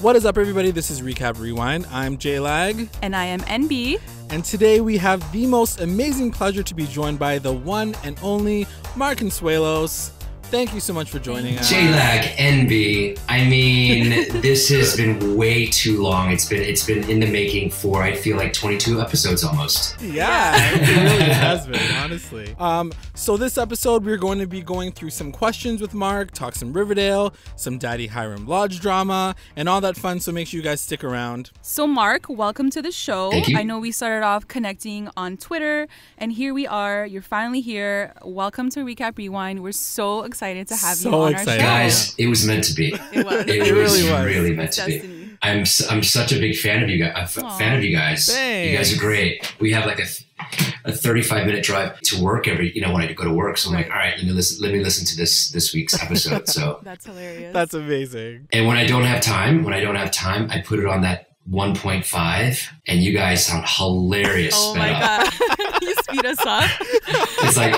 What is up, everybody? This is Recap Rewind. I'm JLAG. And I am NB. And today we have the most amazing pleasure to be joined by the one and only Mark Consuelos. Thank you so much for joining us. JLAG, NB. I mean, this has been way too long. It's been in the making for, I feel like, 22 episodes almost. Yeah, it really has been, honestly. So this episode, we're going to be going through some questions with Mark, talk some Riverdale, some Daddy Hiram Lodge drama, and all that fun, so make sure you guys stick around. So Mark, welcome to the show. Thank you. I know we started off connecting on Twitter, and here we are. You're finally here. Welcome to Recap Rewind. We're so excited to have you on our show. Guys, it was meant to be. It was. It was really meant to Destiny. be. I'm such a big fan of you guys. I'm a fan of you guys. Thanks. You guys are great. We have like a 35-minute drive to work when I go to work. So I'm like, all right, let me listen to this week's episode. So That's hilarious. That's amazing. And when I don't have time, I put it on that 1.5, and you guys sound hilarious. Oh my god, you speed us up. It's like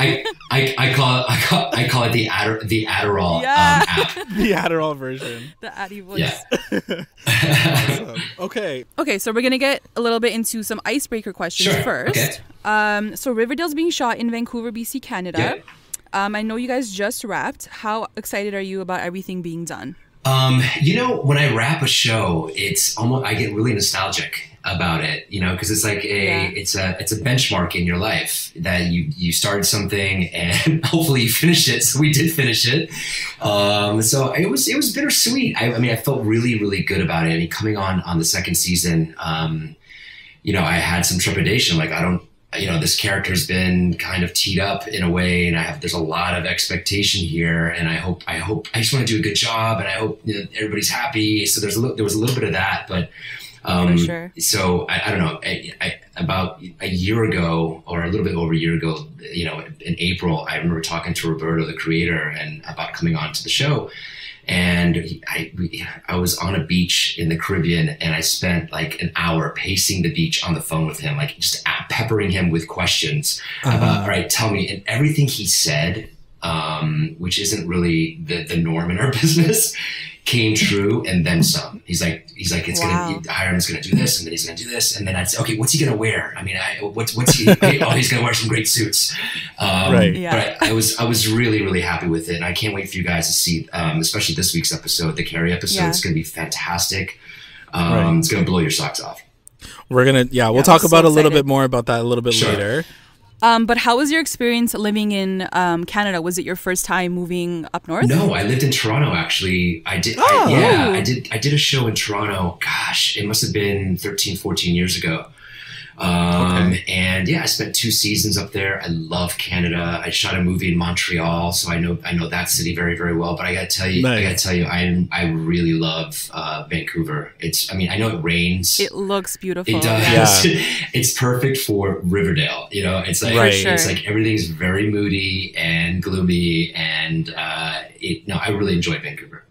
I call it the Adderall app. The Adderall version. The Addy voice. Yeah. Awesome. Okay. Okay, so we're gonna get a little bit into some icebreaker questions Sure, first. okay. So Riverdale's being shot in Vancouver, BC, Canada. Yeah. I know you guys just wrapped. How excited are you about everything being done? When I wrap a show, it's almost, I get really nostalgic about it, because it's like it's a benchmark in your life that you started something and hopefully you finish it. So we did finish it. So it was bittersweet. I felt really, really good about it. I mean, coming on the second season, I had some trepidation. Like, this character's been kind of teed up in a way, and there's a lot of expectation here, and I just want to do a good job, and I hope everybody's happy. So there was a little bit of that, but For sure. So I don't know. About a year ago, or a little bit over a year ago, in April, I remember talking to Roberto, the creator, and about coming on to the show. And I was on a beach in the Caribbean, and I spent like an hour pacing the beach on the phone with him, like just peppering him with questions about, all right, tell me. And everything he said, which isn't really the norm in our business, came true, and then some. He's like, Hiram's gonna do this, and then he's gonna do this, and then I'd say, okay, what's he gonna wear? I mean, what's he? Oh, he's gonna wear some great suits. Right. Yeah. But I was really, really happy with it, and I can't wait for you guys to see, especially this week's episode, the Carrie episode. Yeah. It's gonna be fantastic. Right. It's gonna blow your socks off. We'll talk so about a little excited. bit more about that a little bit Sure. later. But how was your experience living in Canada? Was it your first time moving up north? No, I lived in Toronto, actually. I did a show in Toronto. Gosh, it must have been 13, 14 years ago. And yeah, I spent 2 seasons up there. I love Canada. I shot a movie in Montreal, so I know that city very, very well. But I gotta tell you, I really love Vancouver. I know it rains. It looks beautiful. It does. Yeah. It's perfect for Riverdale. It's like Right. it's like everything's very moody and gloomy, and I really enjoyed Vancouver.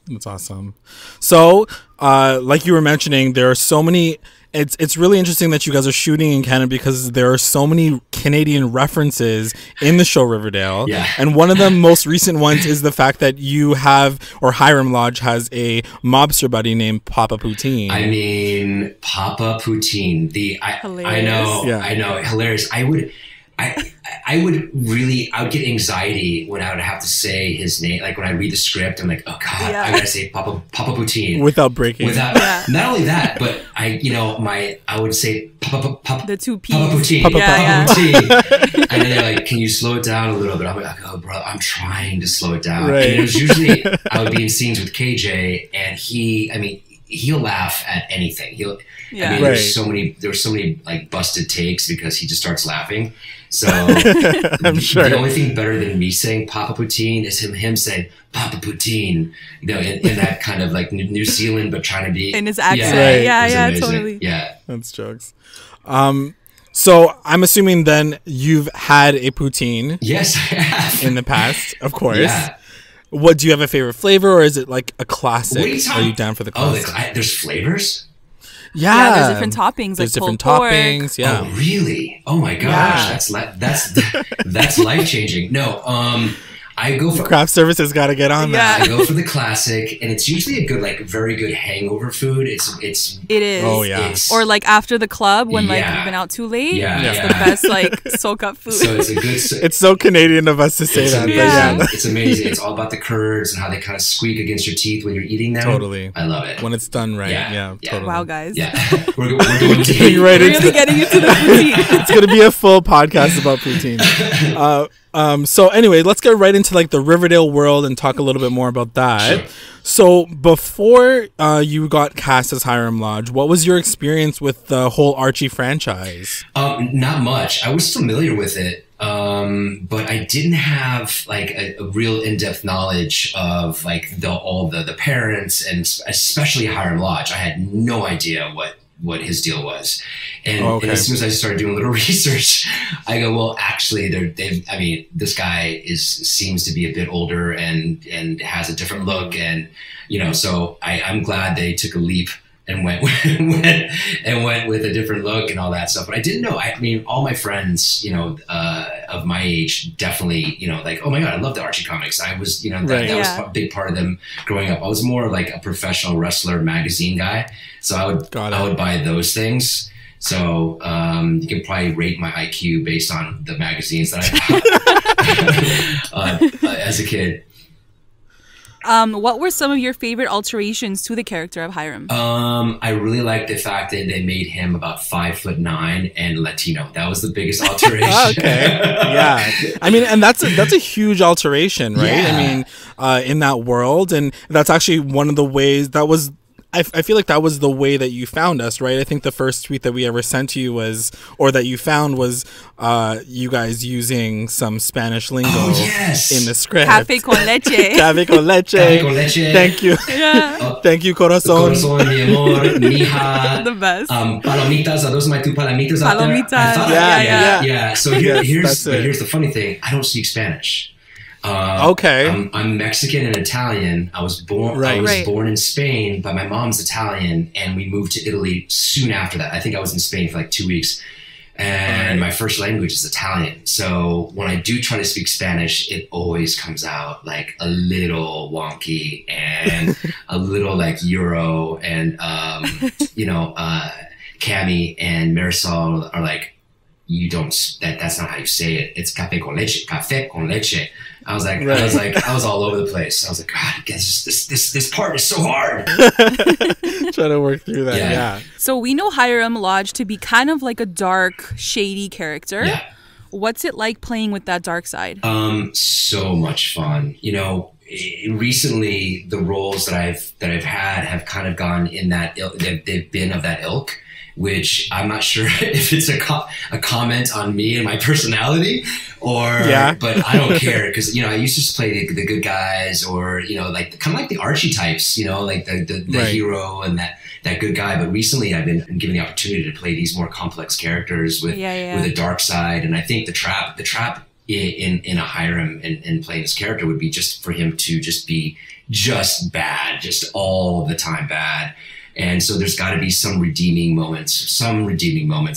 That's awesome. So, like you were mentioning, there are so many. It's really interesting that you guys are shooting in Canada because there are so many Canadian references in the show Riverdale. Yeah. And one of the most recent ones is the fact that you have, or Hiram Lodge has a mobster buddy named Papa Poutine. I mean, Papa Poutine. Hilarious. I know, hilarious. I would get anxiety when I would have to say his name. Like when I read the script, I'm like, oh God, Yeah. I gotta say Papa Poutine. Without breaking. Not only that, but I would say Papa The 2 P's. Papa Poutine. Papa Poutine. And then they're like, can you slow it down a little bit? I'm like, oh, bro, I'm trying to slow it down. Right. And it was usually, I would be in scenes with KJ, and he'll laugh at anything. Yeah. There's so many like busted takes because he just starts laughing. So I'm sure. The only thing better than me saying Papa Poutine is him saying Papa Poutine, in that kind of like New Zealand, but trying to be In his accent. Right. Yeah, it was amazing. totally. Yeah. That's jokes. So I'm assuming then you've had a poutine Yes, I have. in the past, of course. Yeah. What, do you have a favorite flavor, or is it like a classic? What are you talking- you down for the Oh, classic? there's flavors? Yeah, there's different toppings. There's like different pulled pork. toppings. Yeah. Oh, really? Oh my gosh, Yeah. that's life changing. No, I go for craft services. Got to get on that. I go for the classic, and it's usually a good, like, very good hangover food. It is. Oh yeah. Or like after the club when like you've been out too late. It's the best like soak up food. So it's a good. It's so Canadian of us to say that. It's amazing. It's all about the curds and how they kind of squeak against your teeth when you're eating them. Totally. I love it when it's done right. Yeah. Totally. Wow, guys. Yeah. We're going to getting right into really getting into the poutine. It's going to be a full podcast about poutine. So anyway, let's get right into like the Riverdale world and talk a little bit more about that. Sure. So before you got cast as Hiram Lodge, what was your experience with the whole Archie franchise? Not much. I was familiar with it, but I didn't have like a real in-depth knowledge of like all the parents, and especially Hiram Lodge. I had no idea what his deal was. And as soon as I started doing a little research, I go, well, actually, this guy seems to be a bit older and has a different look. And, so I'm glad they took a leap and went with a different look and all that stuff. But I didn't know. I mean, all my friends, of my age, definitely, like, oh my God, I love the Archie comics. I was, that was a big part of them growing up. I was more like a professional wrestler magazine guy. So I would buy those things. So you can probably rate my IQ based on the magazines that I bought as a kid. What were some of your favorite alterations to the character of Hiram? I really liked the fact that they made him about 5'9" and Latino. That was the biggest alteration. Okay, yeah. I mean, and that's a huge alteration, right? Yeah. I mean, in that world, and that's actually one of the ways that was. I feel like that was the way that you found us, right? I think the first tweet that we ever sent to you was, or that you found was, you guys using some Spanish lingo in the script. Café con leche. Café con leche. Café con leche. Thank you. Yeah. Thank you, corazón. Corazón, mi amor, mija. The best. Palomitas. Are those my two palomitas out there? Palomitas. Yeah. So here's the funny thing. I don't speak Spanish. I'm Mexican and Italian. I was born in Spain, but my mom's Italian, and we moved to Italy soon after that. I think I was in Spain for like 2 weeks, and my first language is Italian. So when I do try to speak Spanish, it always comes out like a little wonky and a little like Euro, and Cami and Marisol are like, you don't. That's not how you say it. It's café con leche. Café con leche. I was like, I was all over the place. I was like, God, this part is so hard. Trying to work through that. Yeah. So we know Hiram Lodge to be kind of like a dark, shady character. Yeah. What's it like playing with that dark side? So much fun. Recently the roles that I've had have kind of gone in that ilk. They've been of that ilk, which I'm not sure if it's a comment on me and my personality, but I don't care, because I used to just play the good guys, or like kind of like the Archie types, like the hero and that good guy. But recently I've been given the opportunity to play these more complex characters with a dark side, and I think the trap in a Hiram and playing this character would be just for him to just be just bad, just all the time bad. And so there's got to be some redeeming moments,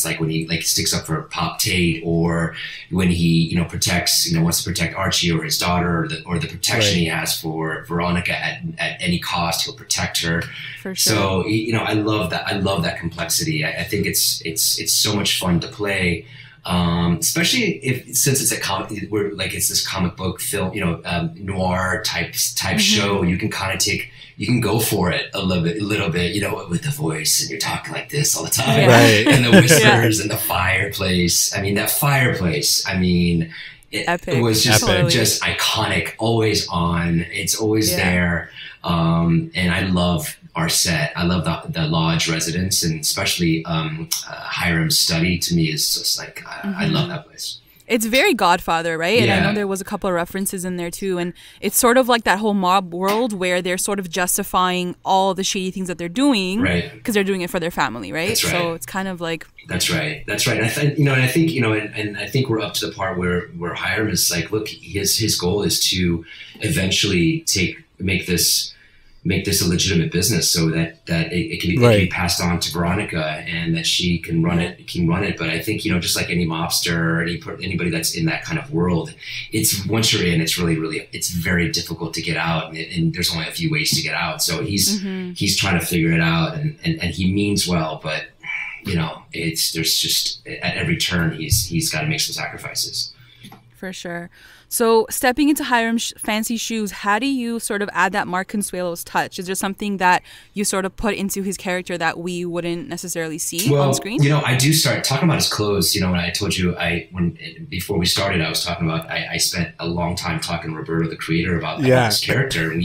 like when he sticks up for Pop Tate, or when he, wants to protect Archie or his daughter, or the protection he has for Veronica at any cost. He'll protect her. For sure. So, I love that. I love that complexity. I think it's so much fun to play. Especially since it's a comic, it's this comic book film, noir type show. You can kind of you can go for it a little bit, with the voice, and you're talking like this all the time, and the whispers and the fireplace. I mean, that fireplace. I mean, it was just iconic, always on. It's always there, and I love our set. I love the lodge residence, and especially Hirum's study. To me, is just like I love that place. It's very Godfather, right? And I know there was a couple of references in there too. And it's sort of like that whole mob world where they're sort of justifying all the shady things that they're doing, because they're doing it for their family, right? That's right. So it's kind of like That's right. And I think I think we're up to the part where Hiram is like, look, his goal is to eventually make this make this a legitimate business so that it can be passed on to Veronica and that she can run it. But I think, just like any mobster or anybody that's in that kind of world, it's once you're in, it's really, it's very difficult to get out, and there's only a few ways to get out. So he's trying to figure it out, and he means well, but there's just at every turn, he's got to make some sacrifices. For sure. So stepping into Hirum's fancy shoes, how do you sort of add that Mark Consuelos touch? Is there something that you sort of put into his character that we wouldn't necessarily see on screen? I do start talking about his clothes. When I told you, before we started, I was talking about, I spent a long time talking to Roberto, the creator, about his character. And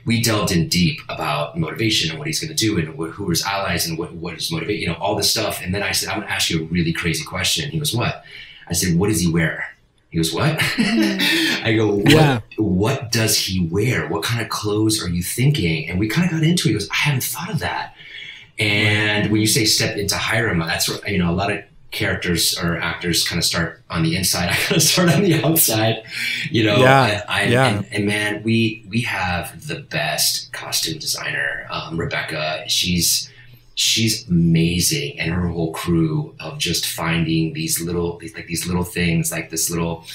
we delved in deep about motivation and what he's going to do and who are his allies and what is motivate, all this stuff. And then I said, I'm going to ask you a really crazy question. He goes, what? I said, what does he wear? He goes, what? I go, what does he wear? What kind of clothes are you thinking? And we kind of got into it. He goes, I haven't thought of that. And when you say step into Hyrum, that's where, a lot of characters or actors kind of start on the inside. I kind of start on the outside, And man, we have the best costume designer, Rebecca. She's amazing, and her whole crew of just finding these little things, like this little.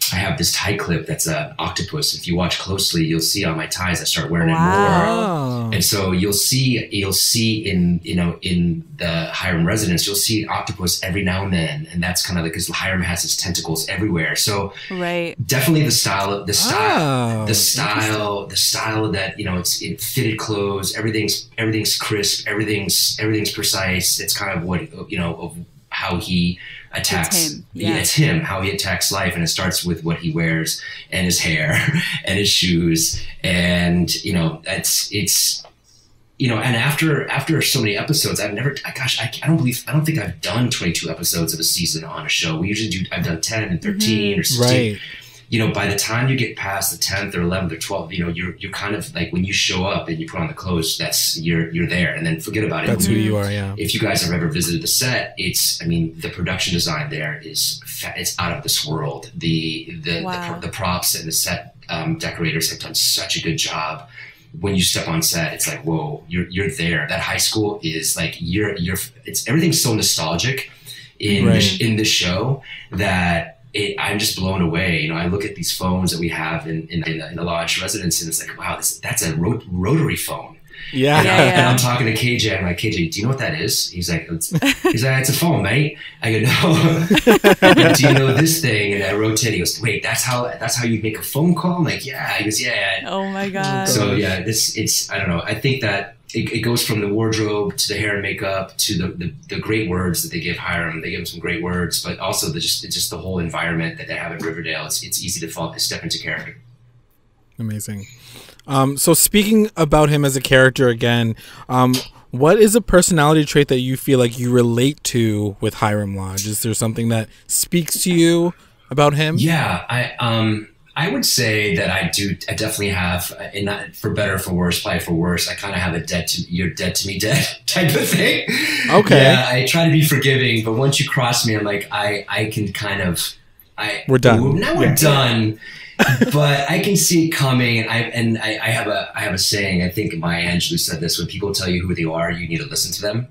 I have this tie clip that's an octopus. If you watch closely, you'll see on my ties I start wearing it more, and so you'll see in the Hyrum residence, you'll see an octopus every now and then, and that's kind of because Hyrum has his tentacles everywhere. So definitely the style that it's in fitted clothes, everything's crisp, everything's precise. It's kind of what of how he attacks. It's him, how he attacks life, and it starts with what he wears and his hair and his shoes, and and after so many episodes, I don't think I've done 22 episodes of a season on a show. We usually I've done 10 and 13 or 16. By the time you get past the 10th or 11th or 12th, you're kind of like, when you show up and you put on the clothes, you're there, and then forget about it. That's who you are. Yeah. If you guys have ever visited the set, the production design there it's out of this world. The props and the set decorators have done such a good job. When you step on set, it's like, whoa, you're there. That high school is like, everything's so nostalgic in the show that I'm just blown away. I look at these phones that we have in the Lodge residence, and it's like, wow, that's a rotary phone. Yeah. And I'm talking to KJ. I'm like, KJ, do you know what that is? He's like, it's a phone, mate. I go, no. Do you know this thing? And I rotate. He goes, wait, that's how you make a phone call? I'm like, yeah. He goes, yeah. Oh my God. So yeah, I don't know. I think that it goes from the wardrobe to the hair and makeup to the great words that they give Hyrum. They give him some great words, but also just the whole environment that they have in Riverdale. It's easy to step into character. Amazing. So speaking about him as a character again, what is a personality trait that you feel like you relate to with Hyrum Lodge? Is there something that speaks to you about him? Yeah, I would say that I definitely have, and not for better or for worse, probably for worse, I kind of have you're dead to me dead type of thing. Okay. Yeah, I try to be forgiving, but once you cross me, I'm like, I can kind of, we're done. Now we're done. But I can see it coming, and I have a saying. I think Maya Angelou said this: when people tell you who they are, you need to listen to them.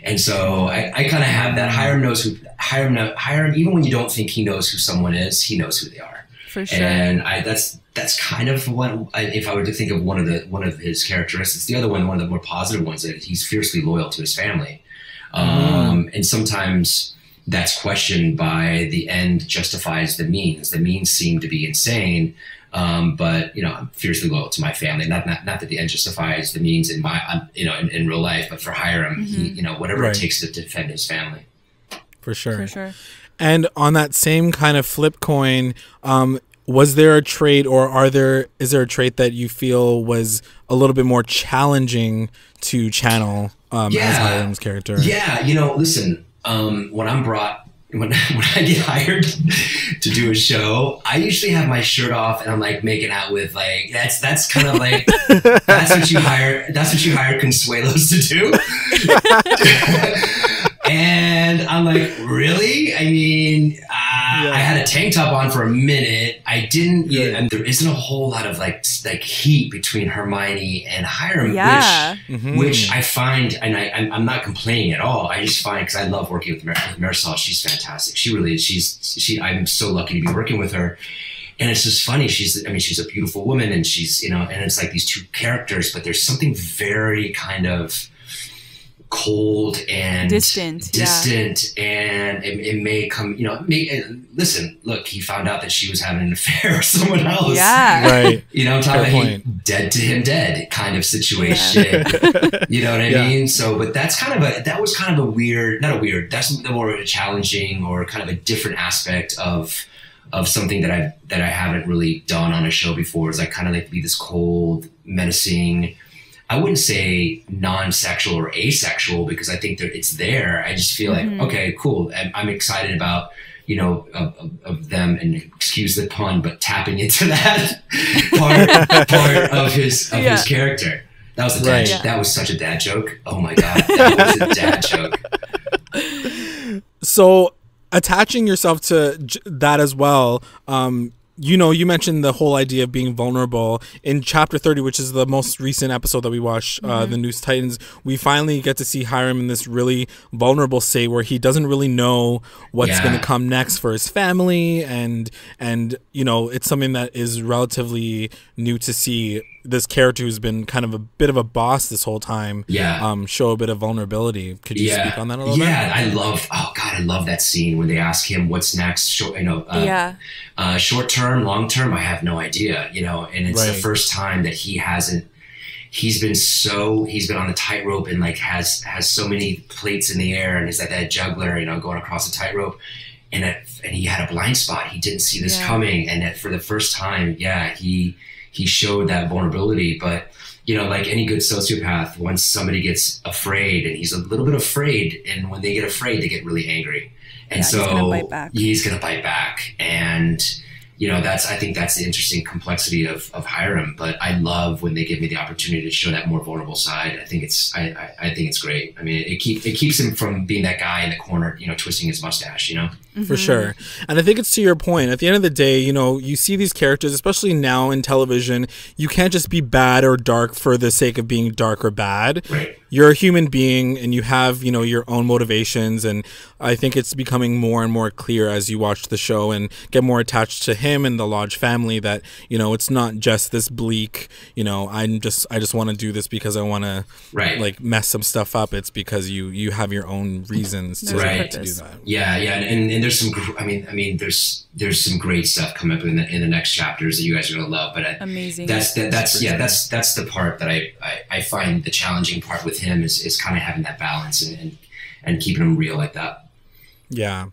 And so I kind of have that. Hyrum knows who Hyrum. Even when you don't think he knows who someone is, he knows who they are. For sure. And that's kind of what if I were to think of one of his characteristics. The other one of the more positive ones, that he's fiercely loyal to his family, and sometimes that's questioned by the end justifies the means. The means seem to be insane, but I'm fiercely loyal to my family. Not that the end justifies the means in my in real life, but for Hyrum, he whatever it takes to defend his family. For sure. For sure. And on that same kind of flip coin, was there a trait, or is there a trait that you feel was a little bit more challenging to channel as Hyrum's character? Yeah, listen. When I get hired to do a show, I usually have my shirt off and I'm like making out with that's kind of like that's what you hire Consuelos to do. And I'm like, really? I mean, I had a tank top on for a minute. I didn't. And there isn't a whole lot of like heat between Hermione and Hiram, which I find, and I'm not complaining at all. I just find, because I love working with Marisol. She's fantastic. She really is. I'm so lucky to be working with her. And it's just funny. She's a beautiful woman, and she's, and it's like these two characters, but there's something very kind of cold and distant, and it may come, listen, look, he found out that she was having an affair with someone else. Yeah. Right. I'm talking about dead to him dead kind of situation. You know what I mean? So, but that was kind of a weird, that's more of a challenging or kind of a different aspect of something that I haven't really done on a show before, is like kind of like be this cold, menacing, I wouldn't say non-sexual or asexual, because I think that it's there. I just feel like, okay, cool. I'm excited about, of them, and excuse the pun, but tapping into that part of his character. That was a dad. That was such a dad joke. Oh my God, that was a dad joke. So attaching yourself to that as well, you mentioned the whole idea of being vulnerable. In chapter 30, which is the most recent episode that we watched, the News Titans, we finally get to see Hiram in this really vulnerable state where he doesn't really know what's going to come next for his family. And it's something that is relatively new to see this character who's been kind of a bit of a boss this whole time show a bit of vulnerability. Could you speak on that a little bit? Yeah, I love that scene when they ask him what's next. Short term, long term, I have no idea, and it's the first time that he's been on the tightrope and like has so many plates in the air, and is like that juggler, going across the tightrope, and he had a blind spot. He didn't see this coming, and for the first time, he showed that vulnerability. But like any good sociopath, once somebody gets afraid, and he's a little bit afraid, and when they get afraid, they get really angry, and so he's gonna bite back. And I think that's the interesting complexity of Hiram. But I love when they give me the opportunity to show that more vulnerable side. I think it's great. I mean, it keeps him from being that guy in the corner, twisting his mustache, For sure. And I think it's to your point. At the end of the day, you see these characters, especially now in television, you can't just be bad or dark for the sake of being dark or bad. Right. You're a human being, and you have, your own motivations. And I think it's becoming more and more clear as you watch the show and get more attached to him and the Lodge family that, it's not just this bleak, I just want to do this because I want to like mess some stuff up. It's because you have your own reasons to do that. Yeah. And there's some, there's some great stuff coming up in the next chapters that you guys are going to love. But amazing. That's the part that I find the challenging part with him is kind of having that balance and keeping him real like that. Yeah.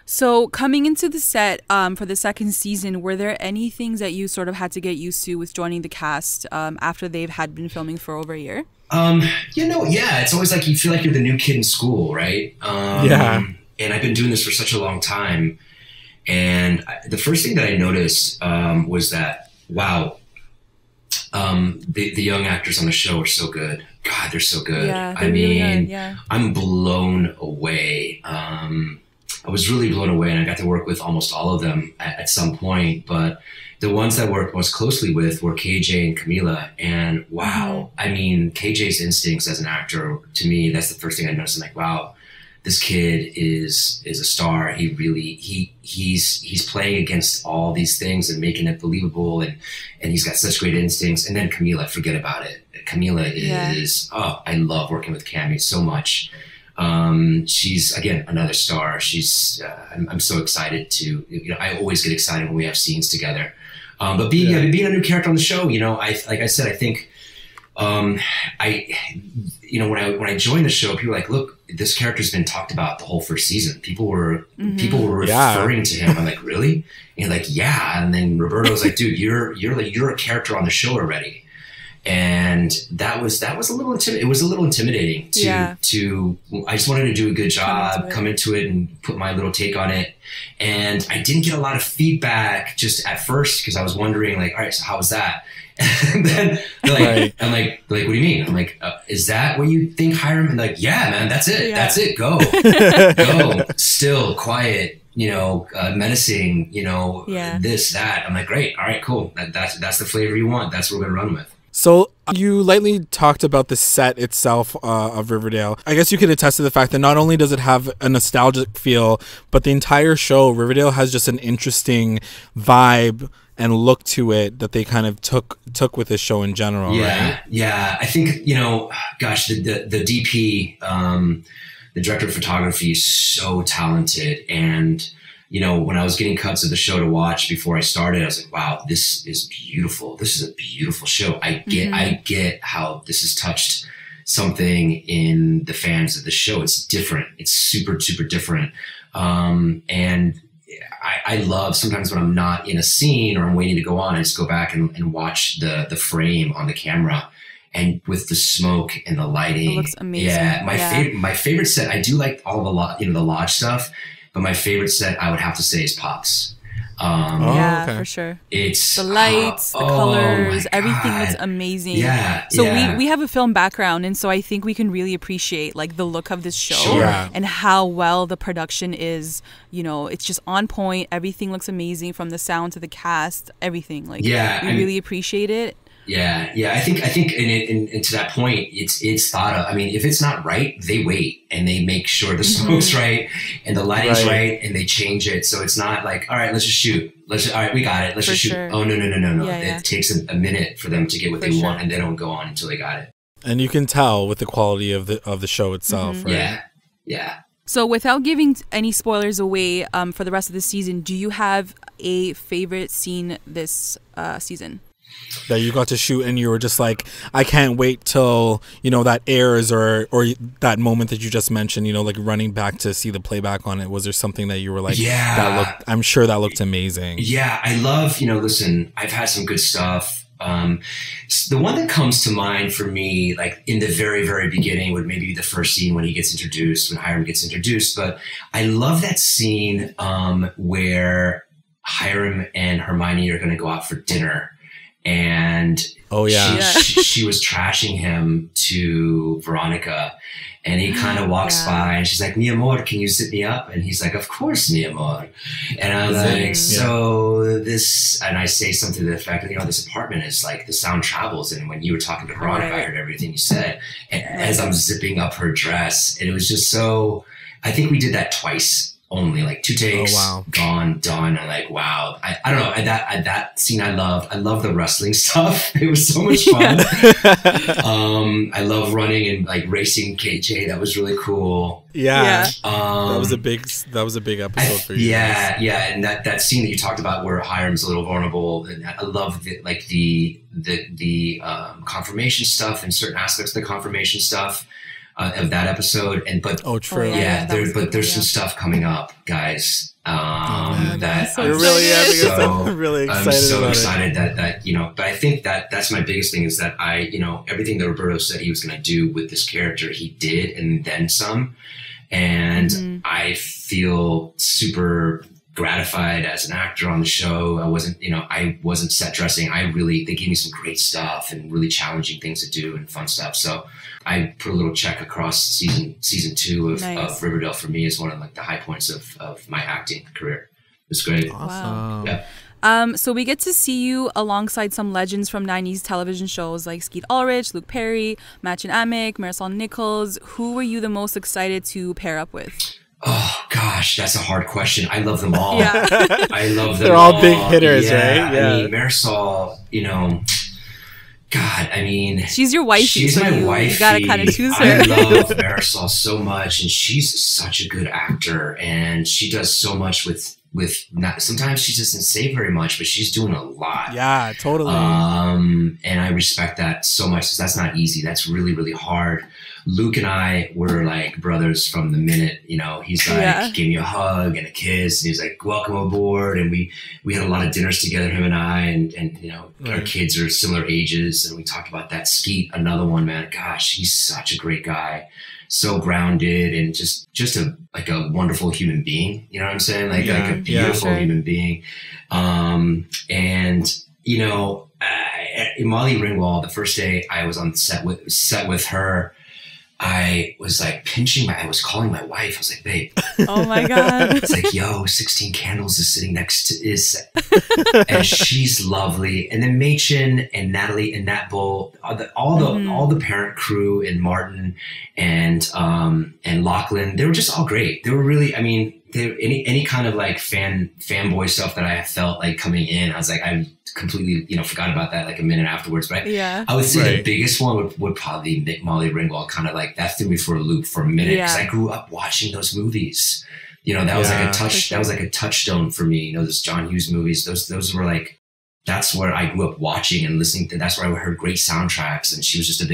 So coming into the set for the second season, were there any things that you sort of had to get used to with joining the cast after they've had been filming for over a year? It's always like you feel like you're the new kid in school, right? And I've been doing this for such a long time. And the first thing that I noticed was that, wow, the young actors on the show are so good. God, they're so good. Yeah, really are. I'm blown away. I was really blown away, and I got to work with almost all of them at some point. But the ones that I worked most closely with were KJ and Camila. And wow, I mean, KJ's instincts as an actor, to me, that's the first thing I noticed. I'm like, wow, this kid is a star. He really, he's playing against all these things and making it believable. And he's got such great instincts. And then Camila, forget about it. Camila is, I love working with Cammy so much. She's, again, another star. She's, I'm so excited to, I always get excited when we have scenes together. But being a new character on the show, like I said, I think, when I joined the show, people were like, look, this character's been talked about the whole first season. People were referring to him. I'm like, really? And like, yeah. And then Roberto was like, dude, you're a character on the show already. And that was a little it was a little intimidating to I just wanted to do a good job, come into it and put my little take on it. And I didn't get a lot of feedback just at first, because I was wondering, like, all right, so how was that? And then I'm like, what do you mean? I'm like, is that what you think, Hiram? And like, yeah, man, that's it. Yeah. That's it. Go, go, still, quiet, menacing, this, that. I'm like, great. All right, cool. That's the flavor you want. That's what we're going to run with. So you lightly talked about the set itself of Riverdale. I guess you could attest to the fact that not only does it have a nostalgic feel, but the entire show, Riverdale, has just an interesting vibe and look to it that they kind of took with this show in general. Yeah, right? yeah. I think, gosh, the DP, the director of photography, is so talented. And when I was getting cuts of the show to watch before I started, I was like, wow, this is beautiful. This is a beautiful show. I get how this has touched something in the fans of the show. It's different. It's super, super different. And I love sometimes when I'm not in a scene or I'm waiting to go on, I just go back and watch the frame on the camera. And with the smoke and the lighting, it looks amazing. Yeah, my favorite set. I do like all the the lodge stuff. But my favorite set, I would have to say, is Pops. For sure. It's the lights, the colors, everything looks amazing. Yeah. So we have a film background, and so I think we can really appreciate like the look of this show and how well the production is. It's just on point. Everything looks amazing, from the sound to the cast, everything. Like, we really appreciate it. Yeah. I think, and to that point, it's thought of. I mean, if it's not right, they wait and they make sure the smoke's right and the lighting's right, and they change it. So it's not like, all right, let's just shoot. All right, we got it. Let's just shoot. Oh, no. It takes a minute for them to get what they want, and they don't go on until they got it. And you can tell with the quality of the show itself, right? Yeah. So without giving any spoilers away for the rest of the season, do you have a favorite scene this season that you got to shoot and you were just like, I can't wait till that airs, or that moment that you just mentioned, like running back to see the playback on it? Was there something that you were like, I'm sure that looked amazing? Yeah, I love, listen, I've had some good stuff. The one that comes to mind for me, like in the very, very beginning, would maybe be the first scene when he gets introduced, when Hiram gets introduced. But I love that scene where Hiram and Hermione are going to go out for dinner. And she was trashing him to Veronica, and he kind of walks by and she's like, mi amor, can you sit me up? And he's like, of course, mi amor. And I'm like, so this, and I say something to the effect of, this apartment is like, the sound travels. And when you were talking to Veronica, I heard everything you said. And as I'm zipping up her dress, and it was just so, I think we did that twice. Only like 2 takes, gone, done. I'm like, wow. I don't know. That scene I loved. I love the wrestling stuff. It was so much fun. I love running and like racing KJ. That was really cool. That was a big episode for you. Yeah. And that scene that you talked about where Hiram's a little vulnerable, and I love the confirmation stuff and certain aspects of the confirmation stuff. Of that episode, there's some stuff coming up, guys. I'm really excited. I'm so excited that but I think that's my biggest thing is that everything that Roberto said he was going to do with this character, he did, and then some. And I feel super gratified as an actor on the show. I wasn't set dressing. they gave me some great stuff and really challenging things to do and fun stuff. So I put a little check across season 2 of Riverdale for me as one of like the high points of my acting career. It's great. Awesome. Wow. Yeah. So we get to see you alongside some legends from 90s television shows like Skeet Ulrich, Luke Perry, Machen Amick, Marisol Nichols. Who were you the most excited to pair up with? Oh gosh, that's a hard question. I love them all. Yeah. I love them. They're all big hitters, right? Yeah. I mean, Marisol, God, I mean, she's your wifey. She's my wifey. You gotta kind of choose her. I love Marisol so much, and she's such a good actor, and she does so much with sometimes she doesn't say very much, but she's doing a lot. Yeah, totally. And I respect that so much, because that's not easy. That's really, really hard. Luke and I were like brothers from the minute, he's like, he gave me a hug and a kiss, and he was like, welcome aboard. And we had a lot of dinners together, him and I, and our kids are similar ages. And we talked about that. Skeet, another one, man. Gosh, he's such a great guy. So grounded and just a wonderful human being. You know what I'm saying? Like a beautiful human being. Molly Ringwald, the first day I was on set with her, I was like I was calling my wife. I was like, babe. Oh my God. It's like, yo, 16 Candles is sitting next to and she's lovely. And then Machen and Natalie and Nat Bull, all the parent crew and Martin and Lachlan, they were just all great. They were really, I mean, any kind of like fanboy stuff that I felt like coming in, I was like, I completely, forgot about that like a minute afterwards. But I would say the biggest one would probably be Molly Ringwald. Kind of like that threw me for a loop for a minute because I grew up watching those movies. That was like a touch. That was like a touchstone for me. Those John Hughes movies. Those were like. That's where I grew up watching and listening to. That's where I heard great soundtracks, and she was a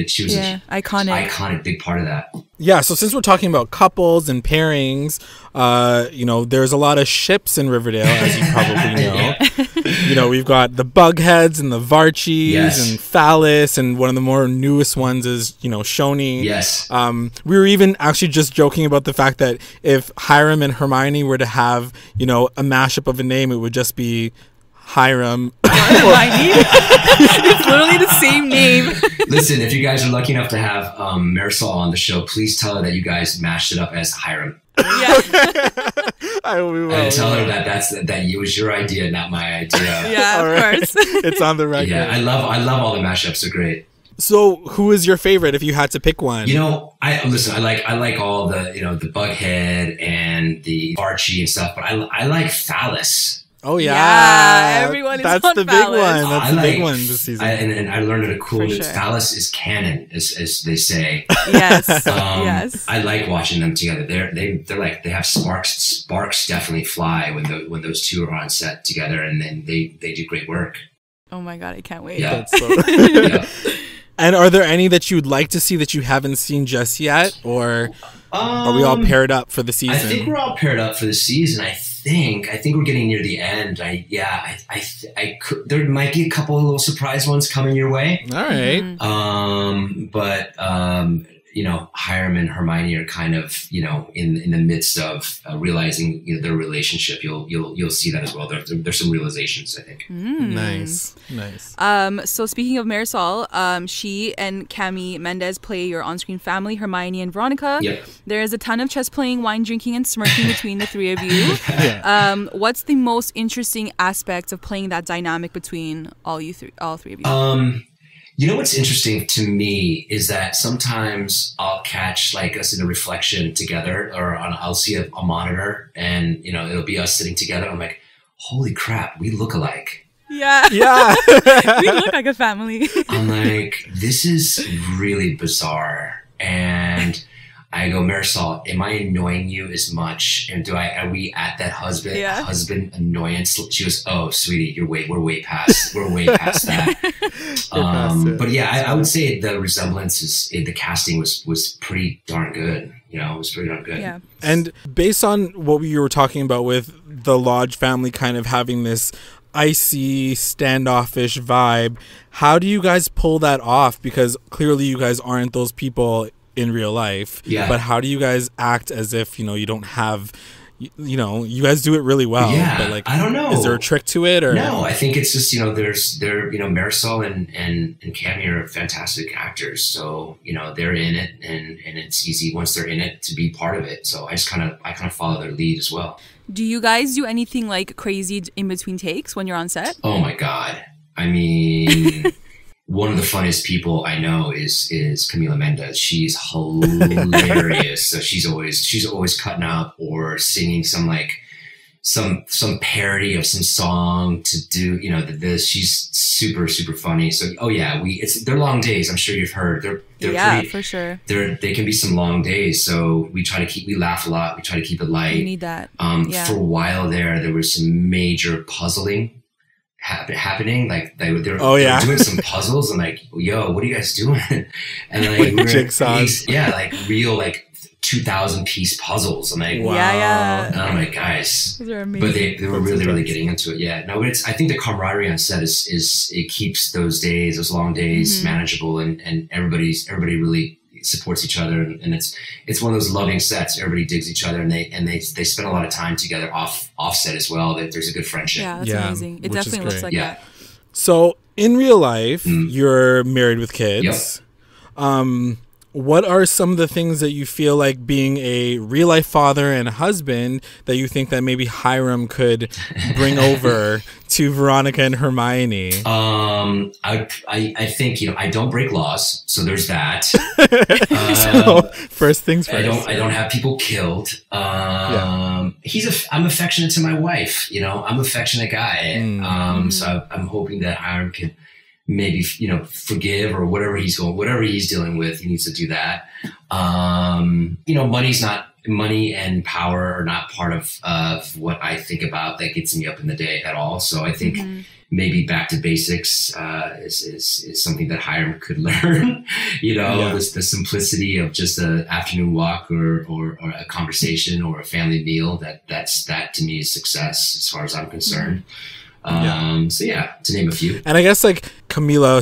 iconic big part of that. Yeah. So since we're talking about couples and pairings, there's a lot of ships in Riverdale, as you probably know. We've got the Bugheads and the Varchies and Phallus, and one of the more newest ones is Shoni. Yes. We were even actually just joking about the fact that if Hiram and Hermione were to have a mashup of a name, it would just be Hyrum. It's literally the same name. Listen, if you guys are lucky enough to have Marisol on the show, please tell her that you guys mashed it up as Hyrum. I will. And tell her that it was your idea, not my idea. Yeah, of course. It's on the record. Yeah, I love all the mashups. They're great. So, who is your favorite if you had to pick one? I like all the the Bughead and the Archie and stuff, but I like Phallus. Oh yeah, everyone is that's on the Phallus. big one. That's the big one this season. And I learned a cool that Phallus is canon, as they say. Yes, yes. I like watching them together. They're like they have sparks. Sparks definitely fly when those two are on set together, and then they do great work. Oh my God, I can't wait. Yeah. Yeah. And are there any that you would like to see that you haven't seen just yet, or are we all paired up for the season? I think we're all paired up for the season. I think we're getting near the end. There might be a couple of little surprise ones coming your way. All right. Hiram and Hermione are kind of, in the midst of realizing their relationship. You'll see that as well. There's some realizations, I think. Nice. So speaking of Marisol, she and Cami Mendez play your on-screen family, Hermione and Veronica. Yep. There is a ton of chess playing, wine drinking, and smirking between the three of you. What's the most interesting aspect of playing that dynamic between all three of you? What's interesting to me is that sometimes I'll catch like us in a reflection together, or I'll see a monitor, and it'll be us sitting together. I'm like, holy crap, we look alike. Yeah. We look like a family. I'm like, this is really bizarre. And I go, Marisol, am I annoying you as much? And are we at that husband annoyance? She goes, oh, sweetie, we're way past that. But yeah, I would say the resemblance the casting was pretty darn good. It was pretty darn good. Yeah. And based on what you were talking about with the Lodge family kind of having this icy, standoffish vibe, how do you guys pull that off? Because clearly you guys aren't those people in real life. Yeah. But how do you guys act as if, you don't have, you guys do it really well. Yeah. But like, I don't know. Is there a trick to it, or? No, I think it's just, Marisol and Cami are fantastic actors. So, they're in it, and it's easy once they're in it to be part of it. So I kind of follow their lead as well. Do you guys do anything like crazy in between takes when you're on set? Oh my God. I mean, one of the funniest people I know is Camila Mendez. She's hilarious. So she's always cutting up or singing some parody of some song to do, she's super, super funny. So, oh yeah, they're long days. I'm sure you've heard. They're pretty, for sure. They can be some long days. So we laugh a lot. We try to keep it light. You need that. For a while there was some major puzzling happening. Like they were doing some puzzles. I'm like, yo, what are you guys doing? And like jigsaws. Like real 2,000 piece puzzles. I'm like, wow. Yeah. And I'm like, guys, those are amazing. But they were really getting into it. Yeah. No, but I think the camaraderie on set is it keeps those long days manageable, and everybody really supports each other, and it's one of those loving sets. Everybody digs each other, and they spend a lot of time together offset as well. That there's a good friendship. Yeah, that's amazing. It definitely looks like that. So in real life, you're married with kids. Yep. what are some of the things that you feel like being a real life father and husband that you think that maybe Hiram could bring over to Veronica and Hermione? I think, I don't break laws, so there's that. So, first things first. I don't have people killed. I'm affectionate to my wife. I'm an affectionate guy. So I'm hoping that Hiram could maybe, forgive or whatever he's dealing with. He needs to do that. Money and power are not part of what I think about that gets me up in the day at all. So I think maybe back to basics is something that Hiram could learn. The simplicity of just an afternoon walk or a conversation or a family meal. That to me is success as far as I'm concerned. To name a few. And I guess like Camila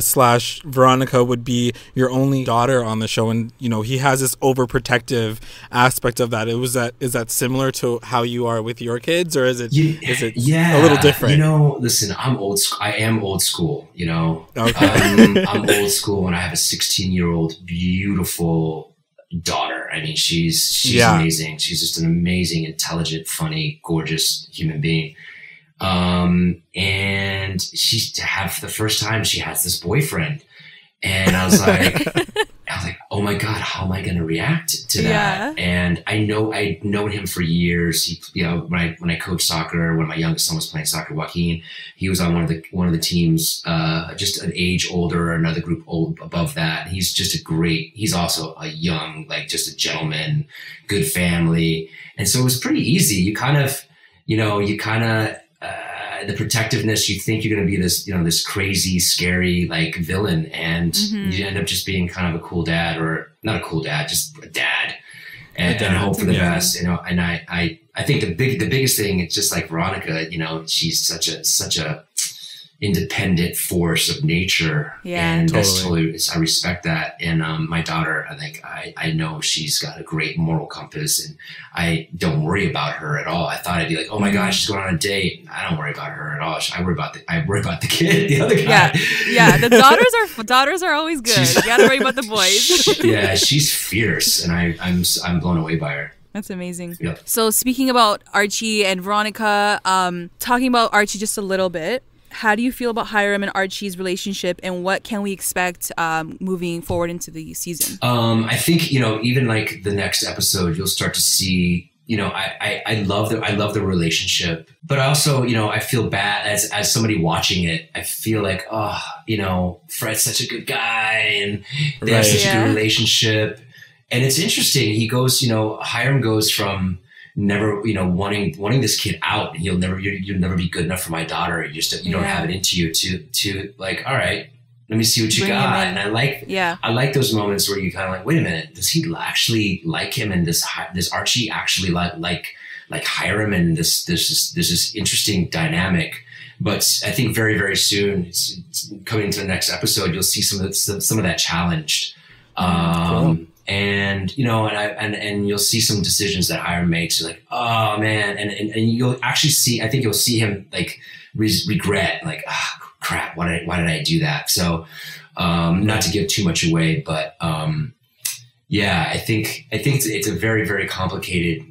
/ Veronica would be your only daughter on the show, and he has this overprotective aspect of that. Is that similar to how you are with your kids, or is it a little different? Listen, I'm old school. I am old school. Okay. I'm old school, and I have a 16-year-old beautiful daughter. I mean, she's amazing. She's just an amazing, intelligent, funny, gorgeous human being. And for the first time she has this boyfriend, and I was like, oh my God, how am I going to react to that? And I've known him for years. He, when I coached soccer, when my youngest son was playing soccer, Joaquin, he was on one of the teams, just an age older, another group old above that. He's also a young, just a gentleman, good family. And so it was pretty easy. The protectiveness, you think you're going to be this, this crazy, scary, villain. And you end up just being kind of a cool dad, or not a cool dad, just a dad, and hope for the best, And I think the biggest thing, it's just like Veronica, she's such a independent force of nature. And that's totally, I respect that. And my daughter, I know she's got a great moral compass, and I don't worry about her at all. I thought I'd be like, oh my gosh, she's going on a date. I don't worry about her at all. I worry about the kid, the other guy. Yeah. The daughters are always good. You gotta worry about the boys. She's fierce, and I'm blown away by her. That's amazing. Yep. So speaking about Archie and Veronica, talking about Archie just a little bit, how do you feel about Hiram and Archie's relationship, and what can we expect moving forward into the season? I think, even the next episode, you'll start to see, I love the relationship, but also, I feel bad as somebody watching it. I feel like, Fred's such a good guy, and they have such a good relationship. And it's interesting. He goes, Hiram goes from never, wanting this kid out, and you'll never be good enough for my daughter. You don't have it into you to all right, let me see what you got. And I like those moments where you kind of like, wait a minute, does he actually like him? And does Archie actually like Hiram? And this interesting dynamic. But I think very, very soon, it's coming into the next episode, you'll see some of that challenged. Cool. And and you'll see some decisions that Hiram makes. You're like, oh man, and you'll actually see. I think you'll see him regret, crap. Why did I do that? So, not to give too much away, but I think it's a very, very complicated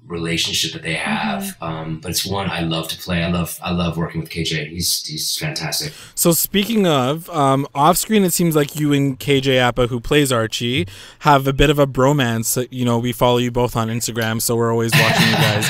relationship that they have. But it's one I love to play. I love working with KJ. He's fantastic. So speaking of off screen, it seems like you and KJ Appa, who plays Archie, have a bit of a bromance. We follow you both on Instagram, so we're always watching you guys,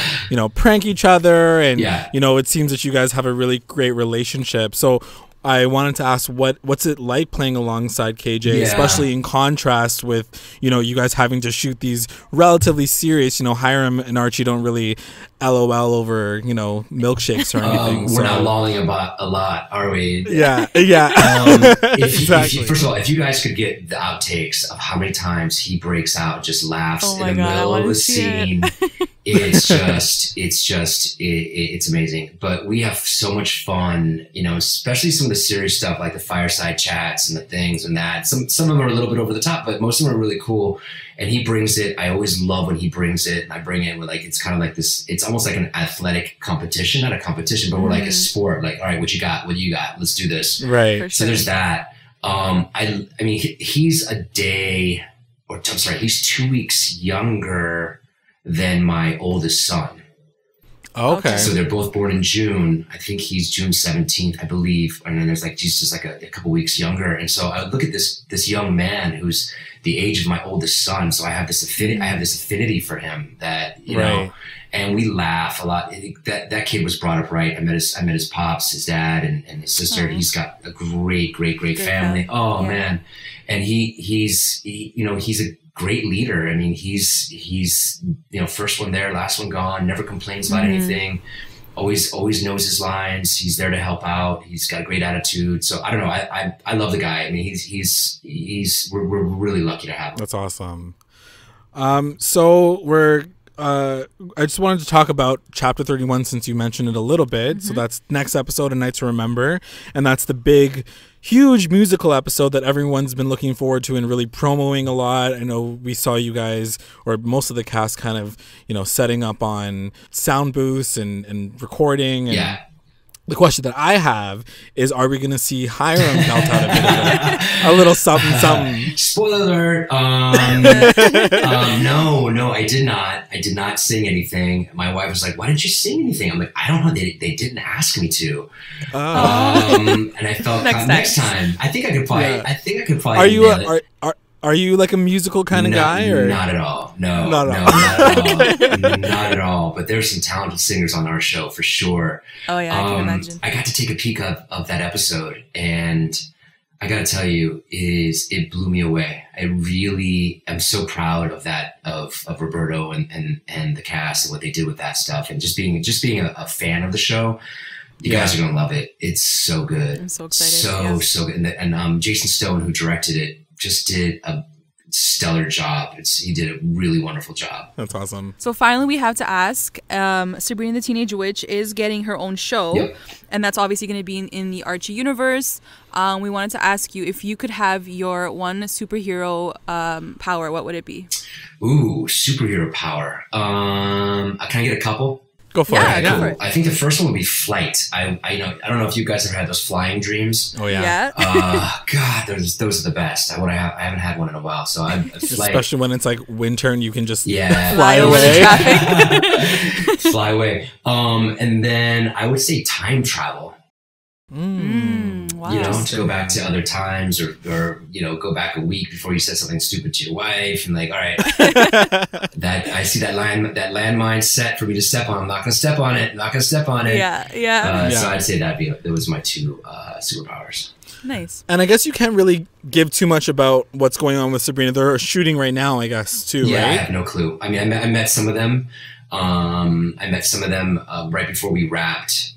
prank each other, and it seems that you guys have a really great relationship. So I wanted to ask what's it like playing alongside KJ, especially in contrast with, you guys having to shoot these relatively serious, Hiram and Archie don't really LOL over, milkshakes or anything. We're not lolling about a lot, are we? Yeah. Exactly. First of all, if you guys could get the outtakes of how many times he breaks out, just laughs in the middle of the scene. It's amazing. But we have so much fun, especially some of the serious stuff like the fireside chats and the things and that. Some of them are a little bit over the top, but most of them are really cool. And he brings it. I always love when he brings it. And I bring it with it's kind of like this, it's almost like an athletic competition, not a competition, but we're like a sport. All right, what you got? What do you got? Let's do this. Right. So there's that. I mean, he's a day I'm sorry, he's 2 weeks younger than my oldest son. Okay. So they're both born in June. I think he's June 17th, I believe. And then there's like, he's just like a couple weeks younger. And so I would look at this young man who's the age of my oldest son. So I have this affinity for him that, you know, and we laugh a lot. That kid was brought up right. I met his pops, his dad, and his sister. He's got a great family. Oh man. And he's a great leader. I mean, he's you know, first one there, last one gone, never complains about anything. Always knows his lines. He's there to help out. He's got a great attitude. So I don't know. I love the guy. I mean, we're really lucky to have him. That's awesome. So I just wanted to talk about chapter 31 since you mentioned it a little bit. So that's next episode, A Night to Remember. And that's the big, huge musical episode that everyone's been looking forward to and really promoting a lot. I know we saw you guys, or most of the cast, kind of, you know, setting up on sound booths and recording. And the question that I have is, are we going to see Hiram belt out a bit of a little something? Spoiler alert. No, I did not. I did not sing anything. My wife was like, why didn't you sing anything? I'm like, I don't know. They didn't ask me to. And I felt next time. I think I could probably. Are you like a musical kind of guy? Or? Not at all. No, not at all. Not at all. But there's some talented singers on our show for sure. Oh yeah, I can imagine. I got to take a peek of that episode, and I got to tell you, it blew me away. I really am so proud of that, of Roberto and the cast and what they did with that stuff, and just being a fan of the show. You guys are gonna love it. It's so good. I'm so excited. So good. And Jason Stone, who directed it, just did a stellar job. He did a really wonderful job. That's awesome. So finally, we have to ask, Sabrina the Teenage Witch is getting her own show, and that's obviously going to be in the Archie universe. We wanted to ask you, if you could have your one superhero power, what would it be? Ooh, superhero power. Can I get a couple? Go for it. Go for it. I think the first one would be flight. I don't know if you guys ever had those flying dreams. Oh yeah. God, those are the best. I haven't had one in a while, so I'm especially when it's like winter and you can just fly away. Fly away. And then I would say time travel. Wow. You know, to go back to other times, or you know, go back a week before you said something stupid to your wife, and like, all right, I see that landmine set for me to step on. I'm not gonna step on it. So I'd say that was my two superpowers. Nice. And I guess you can't really give too much about what's going on with Sabrina. They're shooting right now, I guess, too. Yeah, right? I have no clue. I mean, I met some of them. I met some of them right before we wrapped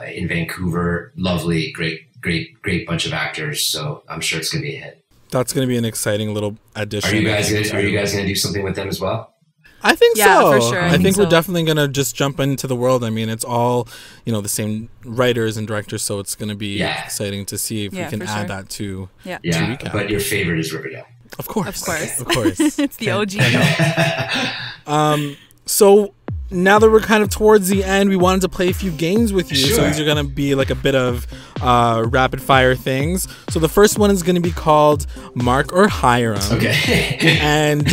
in Vancouver. Lovely, great bunch of actors. So I'm sure it's going to be a hit. That's going to be an exciting little addition. Are you guys going to do something with them as well? I think so. Yeah, for sure. I think we're definitely going to just jump into the world. I mean, it's all, you know, the same writers and directors, so it's going to be exciting to see if we can add that to Recap. But your favorite is Riverdale. Of course. It's the OG. So now that we're kind of towards the end, we wanted to play a few games with you. Sure. So these are going to be like a bit of rapid fire things. So the first one is going to be called Mark or Hiram. Okay. And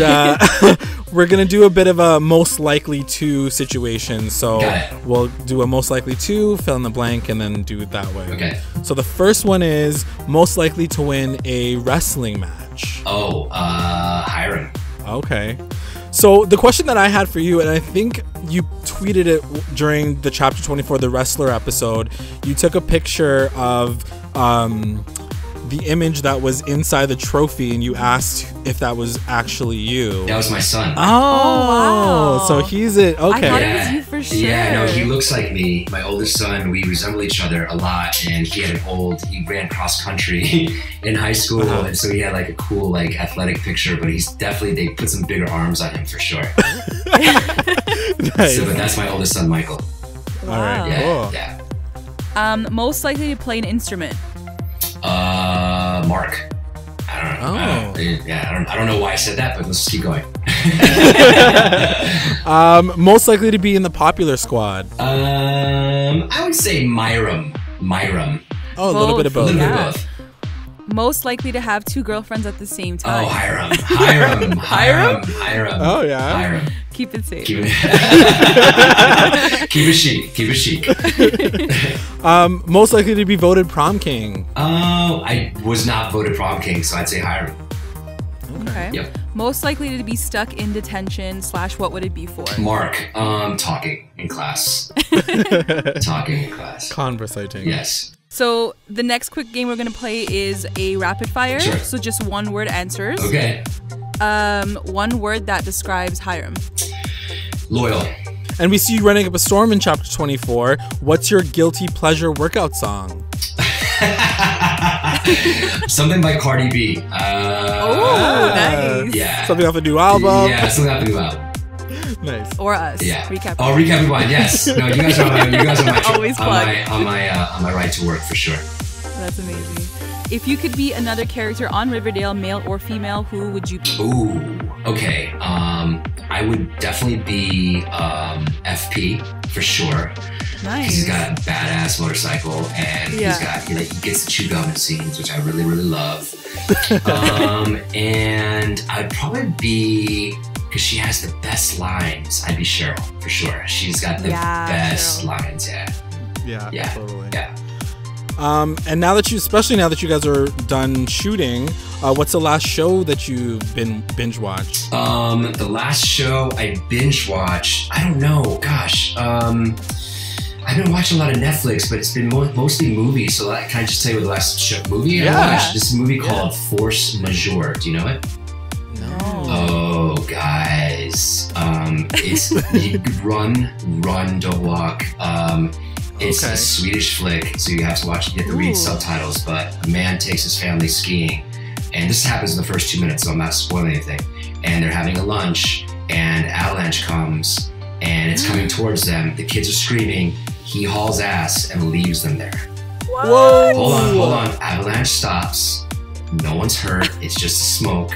we're going to do a bit of a most likely to situation. So we'll do a most likely to, fill in the blank, and then do it that way. Okay. So the first one is most likely to win a wrestling match. Oh, Hiram. Okay. So the question that I had for you, and I think you tweeted it during the Chapter 24, the Wrestler episode, you took a picture of the image that was inside the trophy, and you asked if that was actually you. That was my son. Oh, wow. So he's it. Okay. I thought it was you for sure. Yeah, no, he looks like me. My oldest son, we resemble each other a lot, and he ran cross country in high school, and so he had like a cool like athletic picture, but they put some bigger arms on him for sure. Nice. So, but that's my oldest son, Michael. Wow. All right, cool. Yeah. Most likely to play an instrument. Mark. I don't know. I don't know why I said that, but let's just keep going. Most likely to be in the Popular Squad. I would say Hyrum. Oh, a little bit of both. A little bit of both. Most likely to have 2 girlfriends at the same time. Oh, Hyrum. Oh, yeah. Hyrum. Keep it safe. Keep it chic. Most likely to be voted prom king. I was not voted prom king, so I'd say Hyrum. Okay. Yep. Most likely to be stuck in detention / what would it be for? Mark, talking in class. Conversating. Yes. So the next quick game we're going to play is a rapid fire. Sure. So just 1 word answers. Okay. 1 word that describes Hyrum. Loyal. And we see you running up a storm in chapter 24. What's your guilty pleasure workout song? Something by Cardi B. Nice. Yeah. Something off the new album. Yeah, something off the new album. Nice. Or us. Yeah. Recap. Oh, Recap Rewind. Yes. No, you guys are my Always plug. on my ride to work for sure. That's amazing. If you could be another character on Riverdale, male or female, who would you be? Ooh. Okay. I would definitely be FP for sure. Nice. He's got a badass motorcycle, and he gets to chew gum in scenes, which I really, really love. And I'd probably be, because she has the best lines, I'd be Cheryl for sure. She's got the best lines. Yeah, totally. Yeah. And now that especially now that you guys are done shooting, what's the last show that you've been binge watched? The last show I binge watched, I don't know. Gosh. I've been watching a lot of Netflix, but it's been mostly movies. So can I just tell you what the last movie I watched? This movie called Force Majeure. Do you know it? No. Oh, guys. It's Run, Don't Walk. It's a Swedish flick, so you have to watch. You have to read subtitles. But a man takes his family skiing, and this happens in the first 2 minutes, so I'm not spoiling anything. And they're having a lunch, and avalanche comes, and it's coming towards them. The kids are screaming. He hauls ass and leaves them there. Whoa! Hold on. Avalanche stops. No one's hurt. It's just smoke.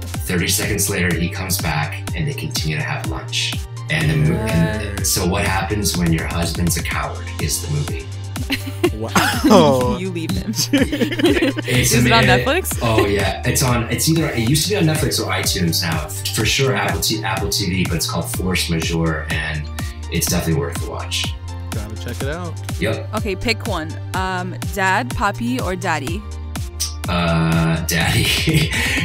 30 seconds later, he comes back, and they continue to have lunch. And so what happens when your husband's a coward is the movie. Wow. You leave him. Is it on Netflix? Oh yeah, it used to be on Netflix or iTunes now. For sure Apple TV, but it's called Force Majeure, and it's definitely worth the watch. Gotta check it out. Yep. Okay, pick one. Dad, Poppy, or Daddy? Daddy.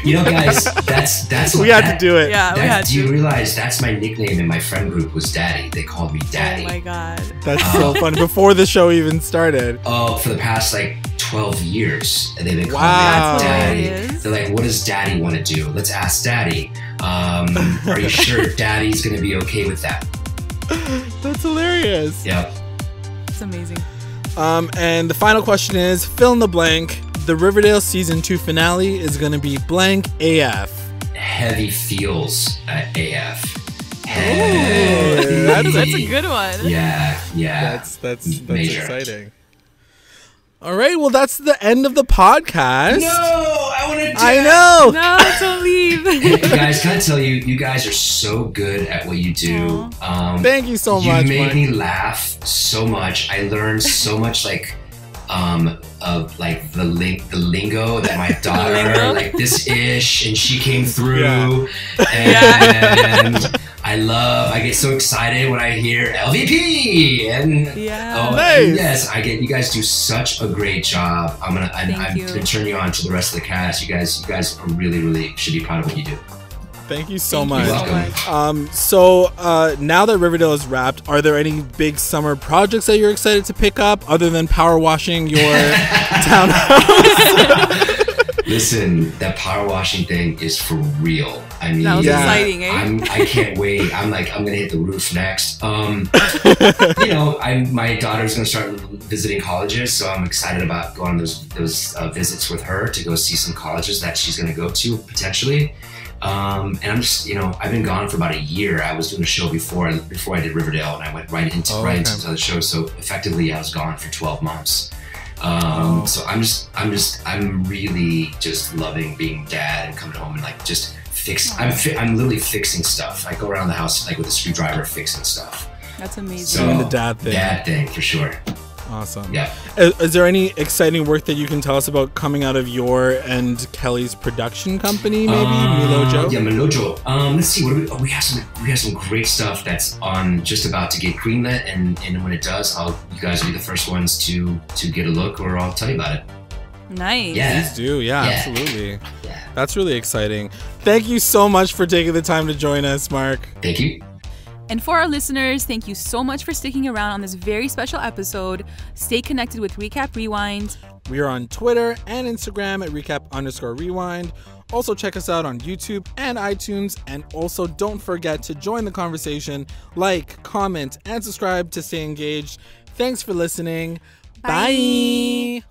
You know, guys, that's we had to do it. Yeah, we had to. Do you realize that's my nickname in my friend group was Daddy? They called me Daddy. Oh my god. That's so funny. Before the show even started. Oh, for the past 12 years, they've been calling Wow. me Daddy. Hilarious. They're like, what does Daddy want to do? Let's ask Daddy. Are you sure Daddy's gonna be okay with that? That's hilarious. Yep. It's amazing. And the final question is, fill in the blank. The Riverdale season 2 finale is going to be blank AF. Heavy feels at AF. Ooh, That's a good one. Yeah. That's Major. exciting. All right, well, that's the end of the podcast. No, I want to. I know. No, don't leave. Hey, guys, can I tell you, you guys are so good at what you do. Thank you so much. You made Mike. me laugh so much. I learned so much, of the lingo that my daughter this ish, and she came through, and I get so excited when I hear LVP and nice. Yes, you guys do such a great job. I'm gonna turn you on to the rest of the cast. You guys are really should be proud of what you do. Thank you so much. You're welcome. So now that Riverdale is wrapped, are there any big summer projects that you're excited to pick up other than power washing your townhouse? Listen, that power washing thing is for real. I mean, that was exciting, eh? I can't wait. I'm gonna hit the roof next. My daughter's gonna start visiting colleges, so I'm excited about going on those visits with her to go see some colleges that she's gonna go to potentially. And I'm just, I've been gone for about a year. I was doing a show before I did Riverdale, and I went right into this other show. So effectively, I was gone for 12 months. So I'm really just loving being dad and coming home and just fix. I'm literally fixing stuff. I go around the house with a screwdriver fixing stuff. That's amazing. So doing the dad thing. Dad thing for sure. Awesome. Yeah. Is there any exciting work that you can tell us about coming out of your and Kelly's production company? Maybe Milojo. Yeah, Milojo. Let's see. What do we have some great stuff that's on just about to get greenlit, and when it does, you guys will be the first ones to get a look, or I'll tell you about it. Nice. Yeah. Please do. Yeah, absolutely. Yeah. That's really exciting. Thank you so much for taking the time to join us, Mark. Thank you. And for our listeners, thank you so much for sticking around on this very special episode. Stay connected with Recap Rewind. We are on Twitter and Instagram at recap_rewind. Also check us out on YouTube and iTunes. And also don't forget to join the conversation, like, comment, and subscribe to stay engaged. Thanks for listening. Bye.